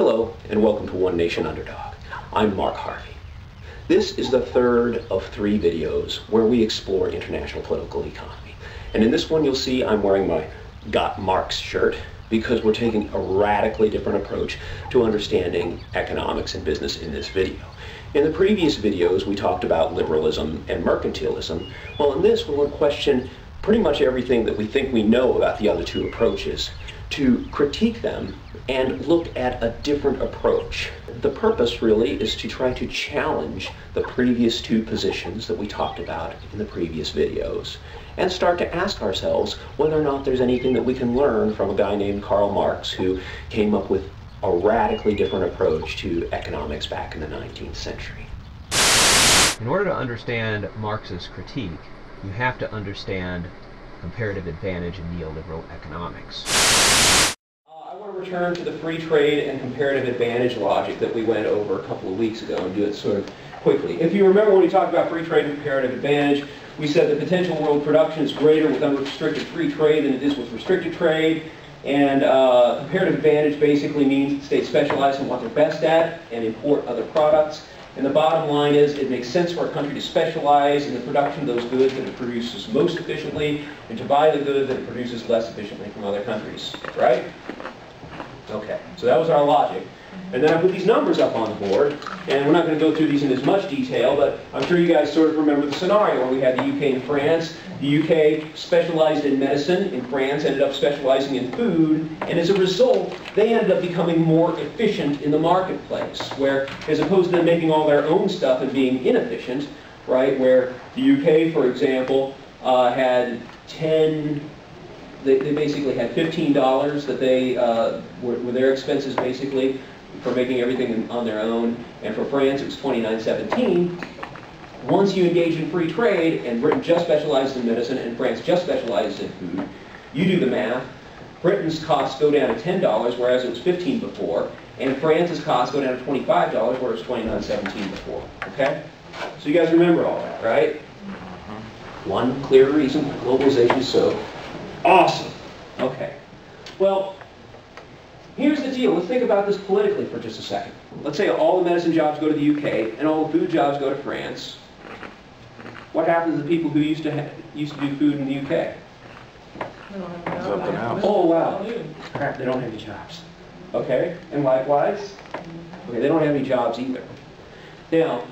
Hello, and welcome to One Nation Underdog. I'm Mark Harvey. This is the third of 3 videos where we explore international political economy. And in this one you'll see I'm wearing my Got Marx shirt because we're taking a radically different approach to understanding economics and business in this video. In the previous videos we talked about liberalism and mercantilism. Well, in this we're going to question pretty much everything that we think we know about the other 2 approaches, to critique them and look at a different approach. The purpose really is to try to challenge the previous 2 positions that we talked about in the previous videos and start to ask ourselves whether or not there's anything that we can learn from a guy named Karl Marx, who came up with a radically different approach to economics back in the 19th century. In order to understand Marx's critique, you have to understand comparative advantage in neoliberal economics. I want to return to the free trade and comparative advantage logic that we went over a couple of weeks ago and do it sort of quickly. If you remember when we talked about free trade and comparative advantage, we said that potential world production is greater with unrestricted free trade than it is with restricted trade. And comparative advantage basically means that states specialize in what they're best at and import other products. And the bottom line is it makes sense for a country to specialize in the production of those goods that it produces most efficiently and to buy the goods that it produces less efficiently from other countries, right? Okay, so that was our logic. And then I put these numbers up on the board, and we're not going to go through these in as much detail, but I'm sure you guys sort of remember the scenario where we had the UK and France. The UK specialized in medicine, and France ended up specializing in food, and as a result, they ended up becoming more efficient in the marketplace, where as opposed to them making all their own stuff and being inefficient, right, where the UK, for example, had they basically had $15 that they were their expenses basically for making everything on their own, and for France it was $29.17. Once you engage in free trade, and Britain just specialized in medicine and France just specialized in food, you do the math, Britain's costs go down to $10, whereas it was $15 before, and France's costs go down to $25, whereas it was $29.17 before, okay? So you guys remember all that, right? One clear reason why globalization is so awesome. Okay. Well, here's the deal. Let's think about this politically for just a second. Let's say all the medicine jobs go to the UK and all the food jobs go to France. What happens to the people who used to do food in the UK? Oh, wow. Crap, they don't have any jobs. Okay, and likewise? Okay, they don't have any jobs either. Now,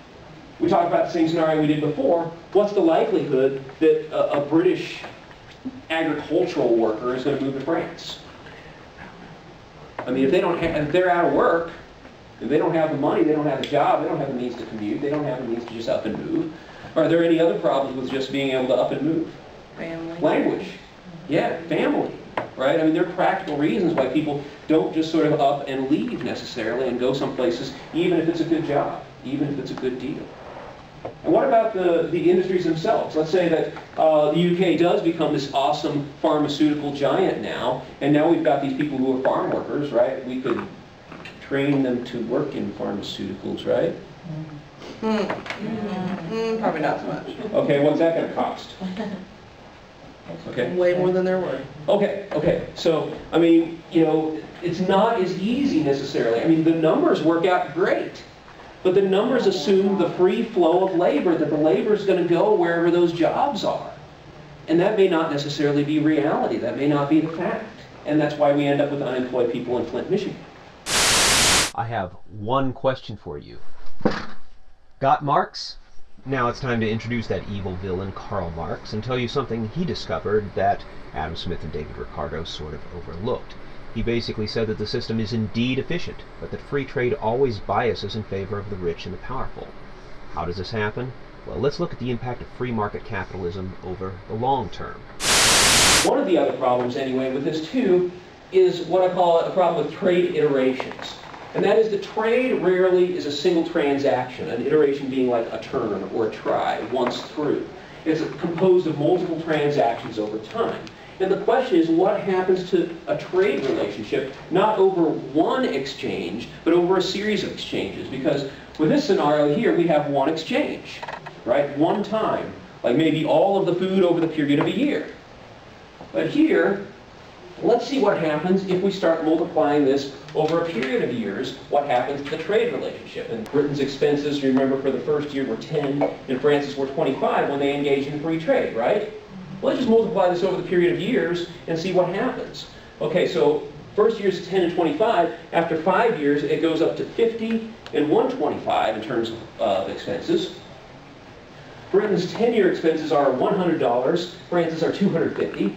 we talked about the same scenario we did before. What's the likelihood that a British agricultural worker is going to move to France? I mean, if they're out of work, if they don't have the money, they don't have a job, they don't have the means to commute, they don't have the means to just up and move. Are there any other problems with just being able to up and move? Family. Language. Yeah, family. Right? I mean, there are practical reasons why people don't just sort of up and leave necessarily and go some places, even if it's a good job, even if it's a good deal. And what about the industries themselves? Let's say that the UK does become this awesome pharmaceutical giant now, and now we've got these people who are farm workers, right? We could train them to work in pharmaceuticals, right? Probably not so much. Okay, what's that going to cost? Okay. Way more than they're worth. Okay. So, I mean, you know, it's not as easy necessarily. I mean, the numbers work out great. But the numbers assume the free flow of labor, that the labor is going to go wherever those jobs are. And that may not necessarily be reality. That may not be the fact. And that's why we end up with unemployed people in Flint, Michigan. I have one question for you. Got Marx? Now it's time to introduce that evil villain Karl Marx and tell you something he discovered that Adam Smith and David Ricardo sort of overlooked. He basically said that the system is indeed efficient, but that free trade always biases in favor of the rich and the powerful. How does this happen? Well, let's look at the impact of free market capitalism over the long term. One of the other problems, anyway, with this too, is what I call a problem with trade iterations. And that is that trade rarely is a single transaction, an iteration being like a turn or a try, once through. It's composed of multiple transactions over time. And the question is, what happens to a trade relationship, not over one exchange, but over a series of exchanges? Because with this scenario here, we have one exchange, right? One time, like maybe all of the food over the period of a year. But here, Let's see what happens if we start multiplying this over a period of years, what happens to the trade relationship. And Britain's expenses, remember, for the first year were 10, and France's were 25 when they engaged in free trade, right? Well, let's just multiply this over the period of years and see what happens. Okay, so first year is 10 and 25. After 5 years, it goes up to 50 and 125 in terms of expenses. Britain's 10-year expenses are $100. France's are $250.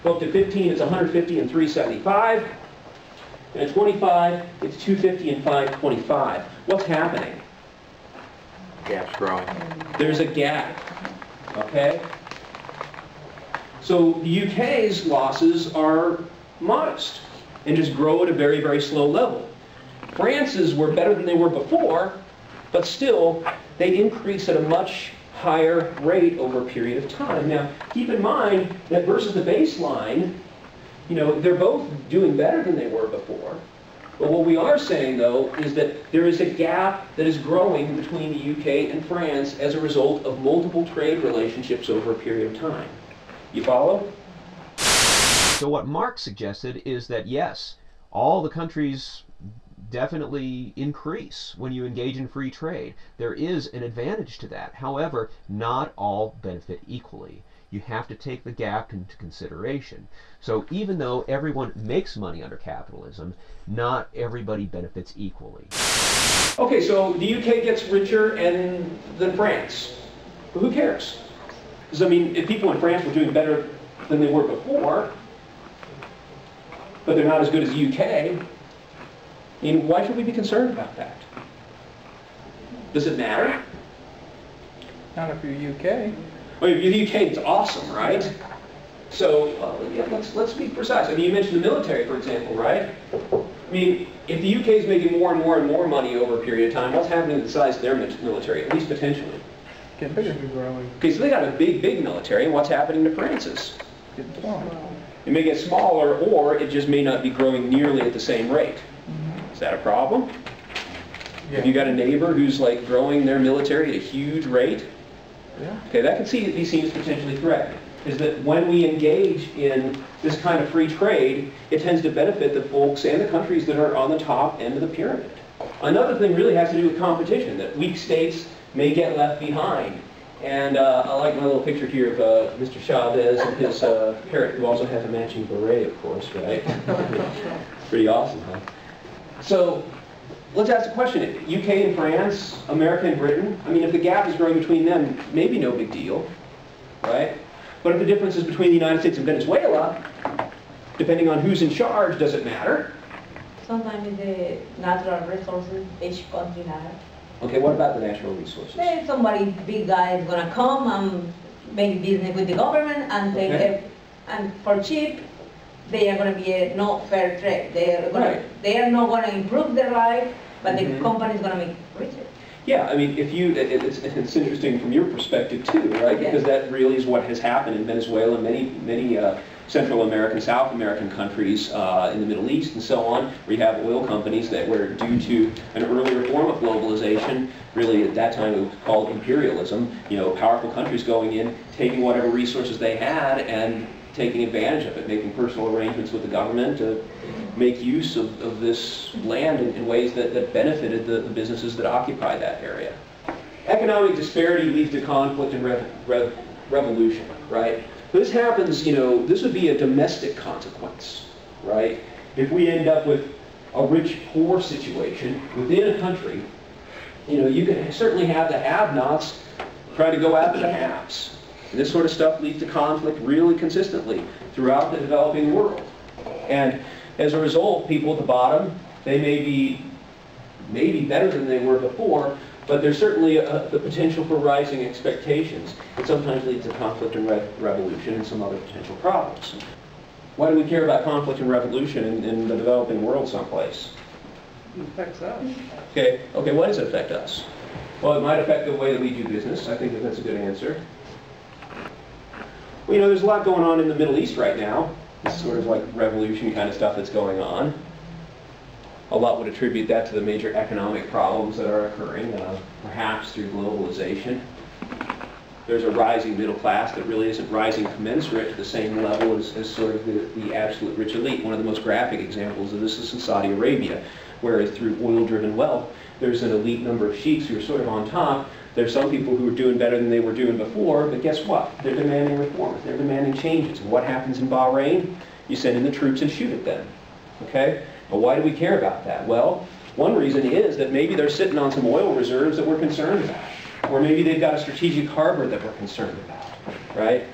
Go up to 15, it's 150 and 375. And at 25, it's 250 and 525. What's happening? Gap's growing. There's a gap. Okay? So the UK's losses are modest and just grow at a very, very slow level. France's were better than they were before, but still, they increase at a much higher rate over a period of time. Now, keep in mind that versus the baseline, they're both doing better than they were before. But what we are saying, though, is that there is a gap that is growing between the UK and France as a result of multiple trade relationships over a period of time. You follow? So what Marx suggested is that, yes, all the countries definitely increase when you engage in free trade. There is an advantage to that. However, not all benefit equally. You have to take the gap into consideration. So even though everyone makes money under capitalism, not everybody benefits equally. Okay, so the UK gets richer than France. But who cares? Because, I mean, if people in France were doing better than they were before, but they're not as good as the UK, I mean, why should we be concerned about that? Does it matter? Not if you're UK. Well, if you're the UK, it's awesome, right? So, yeah, let's be precise. I mean, you mentioned the military, for example, right? I mean, if the UK is making more and more and more money over a period of time, what's happening to the size of their military, at least potentially? Getting bigger. Growing. Okay, so they got a big, big military, and what's happening to France's? Getting smaller. It may get smaller, or it just may not be growing nearly at the same rate. Is that a problem? Yeah. Have you got a neighbor who's like growing their military at a huge rate? Yeah. Okay, that can be seen as potentially threatening. Is that when we engage in this kind of free trade, it tends to benefit the folks and the countries that are on the top end of the pyramid. Another thing really has to do with competition, that weak states may get left behind. And I like my little picture here of Mr. Chavez and his parrot, who also has a matching beret, of course, right? Pretty awesome, huh? So let's ask the question, UK and France, America and Britain, I mean, if the gap is growing between them, maybe no big deal, right? But if the difference is between the United States and Venezuela, depending on who's in charge, does it matter? Sometimes the natural resources each country has. Okay, what about the natural resources? Maybe somebody big guy is gonna come and make business with the government and take Okay. and for cheap, they are gonna be a no fair trade. They are not gonna improve their life, but the company is gonna make richer. Yeah, I mean, it's interesting from your perspective too, right? Because that really is what has happened in Venezuela, many Central American, South American countries, in the Middle East and so on, where you have oil companies that were due to an earlier form of globalization, really at that time it was called imperialism, powerful countries going in, taking whatever resources they had and taking advantage of it, making personal arrangements with the government to make use of this land in ways that benefited the businesses that occupy that area. Economic disparity leads to conflict and revolution, right? This happens, this would be a domestic consequence, right? If we end up with a rich-poor situation within a country, you can certainly have the have-nots try to go after the haves. And this sort of stuff leads to conflict really consistently throughout the developing world. And as a result, people at the bottom, they may be better than they were before, but there's certainly the potential for rising expectations. It sometimes leads to conflict and revolution and some other potential problems. Why do we care about conflict and revolution in the developing world someplace? It affects us. Okay, why does it affect us? Well, it might affect the way that we do business. I think that's a good answer. Well, there's a lot going on in the Middle East right now. This sort of like revolution kind of stuff that's going on. A lot would attribute that to the major economic problems that are occurring, perhaps through globalization. There's a rising middle class that really isn't rising commensurate to the same level as sort of the absolute rich elite. One of the most graphic examples of this is in Saudi Arabia, where through oil-driven wealth, there's an elite number of sheiks who are sort of on top. There's some people who are doing better than they were doing before, but guess what? They're demanding reforms. They're demanding changes. And what happens in Bahrain? You send in the troops and shoot at them. Okay? But why do we care about that? Well, one reason is that maybe they're sitting on some oil reserves that we're concerned about. Or maybe they've got a strategic harbor that we're concerned about, right?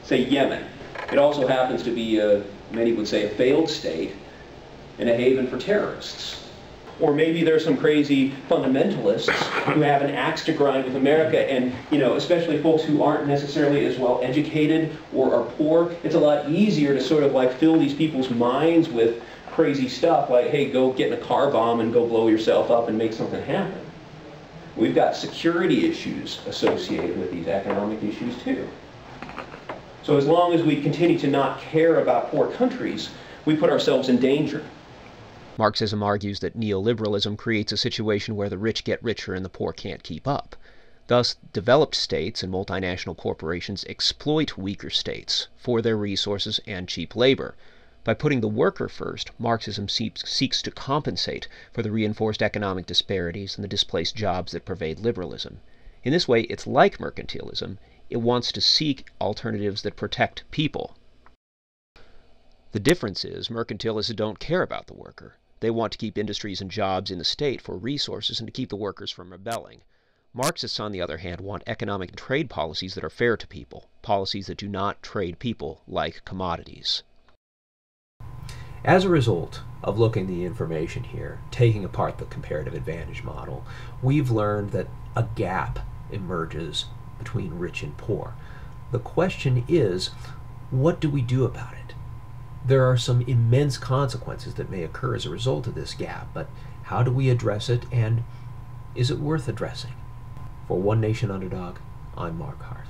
Say Yemen. It also happens to be, many would say, a failed state and a haven for terrorists. Or maybe there's some crazy fundamentalists who have an axe to grind with America, and, you know, especially folks who aren't necessarily as well educated or are poor. It's a lot easier to sort of like fill these people's minds with crazy stuff like, hey, go get in a car bomb and go blow yourself up and make something happen. We've got security issues associated with these economic issues too. So as long as we continue to not care about poor countries, we put ourselves in danger. Marxism argues that neoliberalism creates a situation where the rich get richer and the poor can't keep up. Thus, developed states and multinational corporations exploit weaker states for their resources and cheap labor. By putting the worker first, Marxism seeks to compensate for the reinforced economic disparities and the displaced jobs that pervade liberalism. In this way, it's like mercantilism. It wants to seek alternatives that protect people. The difference is mercantilists don't care about the worker. They want to keep industries and jobs in the state for resources and to keep the workers from rebelling. Marxists, on the other hand, want economic and trade policies that are fair to people, policies that do not trade people like commodities. As a result of looking at the information here, taking apart the comparative advantage model, we've learned that a gap emerges between rich and poor. The question is, what do we do about it? There are some immense consequences that may occur as a result of this gap, but how do we address it, and is it worth addressing? For One Nation Underdog, I'm Mark Hart.